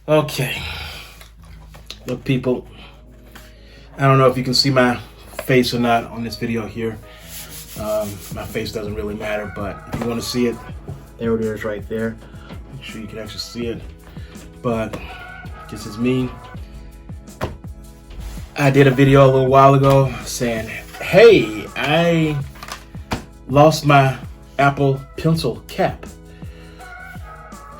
Okay, look, people, I don't know if you can see my face or not on this video here. My face doesn't really matter, but if you want to see it, there it is right there. Make sure you can actually see it. But this is me. I did a video a little while ago saying, hey, I lost my Apple Pencil cap.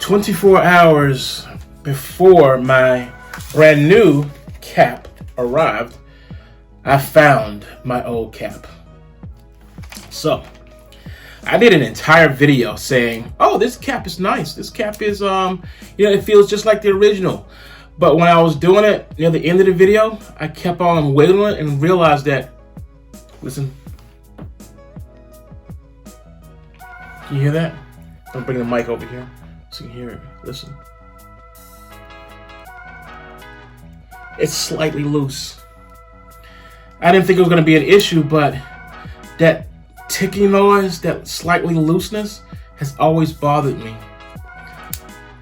24 hours before my brand new cap arrived, I found my old cap. So I did an entire video saying, oh, this cap is nice. This cap is, it feels just like the original. But when I was doing it near the end of the video, I kept on wiggling it and realized that, listen. Can you hear that? I'm bringing the mic over here so you can hear it. Listen. It's slightly loose. I didn't think it was going to be an issue, but that ticking noise, that slightly looseness, has always bothered me.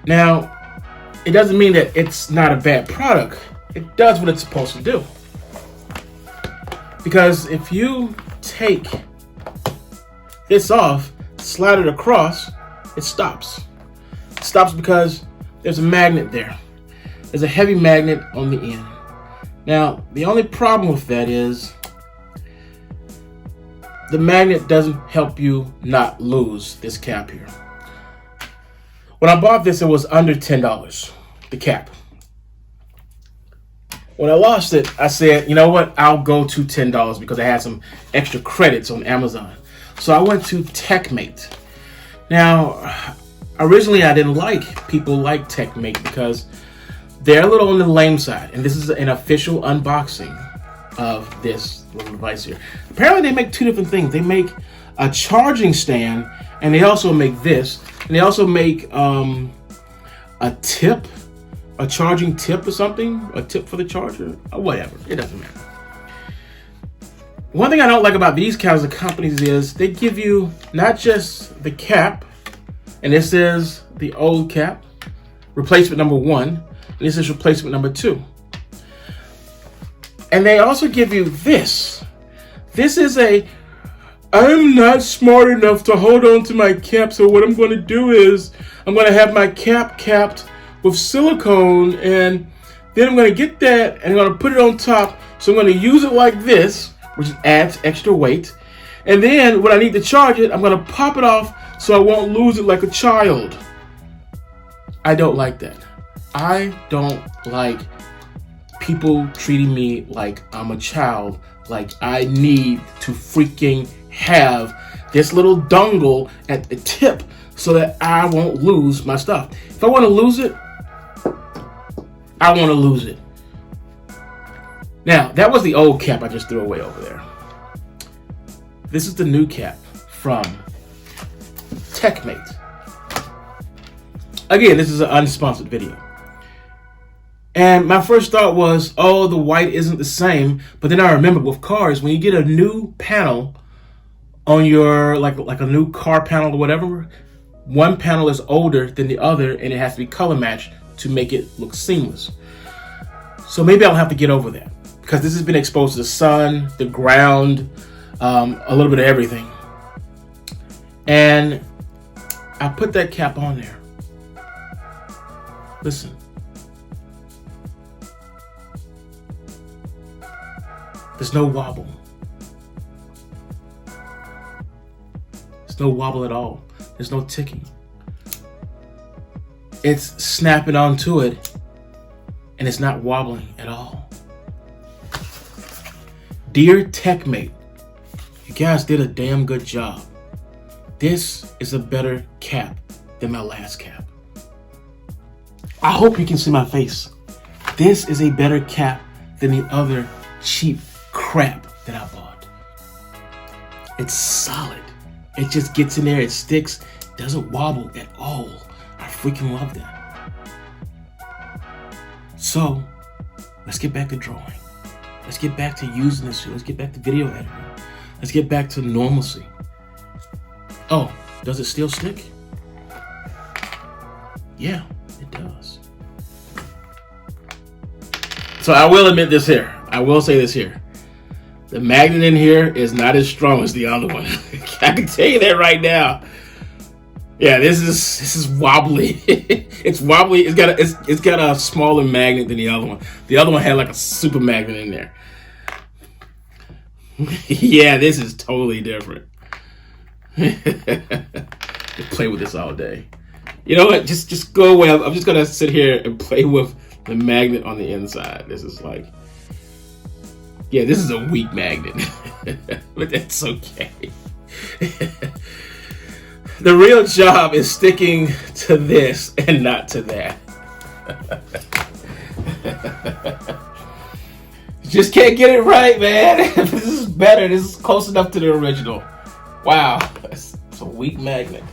Now, it doesn't mean that it's not a bad product. It does what it's supposed to do. Because if you take this off, slide it across, it stops. It stops because there's a magnet there. There's a heavy magnet on the end. Now, the only problem with that is the magnet doesn't help you not lose this cap here. When I bought this, it was under $10, the cap. When I lost it, I said, you know what? I'll go to $10 because I had some extra credits on Amazon. So I went to TechMate. Now, originally I didn't like people like TechMate because they're a little on the lame side. And this is an official unboxing of this little device here. Apparently they make two different things. They make a charging stand, and they also make this. And they also make a tip, a charging tip or something, a tip for the charger, or whatever. It doesn't matter. One thing I don't like about these kinds of companies is they give you not just the cap, and this is the old cap, replacement number 1, and this is replacement number 2. And they also give you this. This is I'm not smart enough to hold on to my cap, so what I'm going to do is I'm going to have my cap capped with silicone, and then I'm going to get that and I'm going to put it on top. So I'm going to use it like this, which adds extra weight. And then when I need to charge it, I'm going to pop it off so I won't lose it like a child. I don't like that. I don't like people treating me like I'm a child, like I need to freaking have this little dongle at the tip so that I won't lose my stuff. If I want to lose it, I want to lose it. Now, that was the old cap I just threw away over there. This is the new cap from TechMate. Again, this is an unsponsored video. And my first thought was, oh, the white isn't the same. But then I remembered with cars, when you get a new panel on your, like a new car panel or whatever, one panel is older than the other and it has to be color matched to make it look seamless. So maybe I'll have to get over that because this has been exposed to the sun, the ground, a little bit of everything. And I put that cap on there. Listen. There's no wobble. There's no wobble at all. There's no ticking. It's snapping onto it, and it's not wobbling at all. Dear TechMate, you guys did a damn good job. This is a better cap than my last cap. I hope you can see my face. This is a better cap than the other cheap crap that I bought. It's solid. It just gets in there, it sticks, doesn't wobble at all. I freaking love that. So, let's get back to drawing. Let's get back to using this. Let's get back to video editing. Let's get back to normalcy. Oh, does it still stick? Yeah, it does. So I will admit this here. I will say this here. The magnet in here is not as strong as the other one. I can tell you that right now. Yeah, this is wobbly. It's wobbly. It's got a smaller magnet than the other one. The other one had like a super magnet in there. Yeah, this is totally different. Play with this all day. You know what? Just go away. I'm just gonna sit here and play with the magnet on the inside. This is like, yeah, this is a weak magnet, but that's okay. The real job is sticking to this and not to that. Just can't get it right, man. This is better. This is close enough to the original. Wow, it's a weak magnet.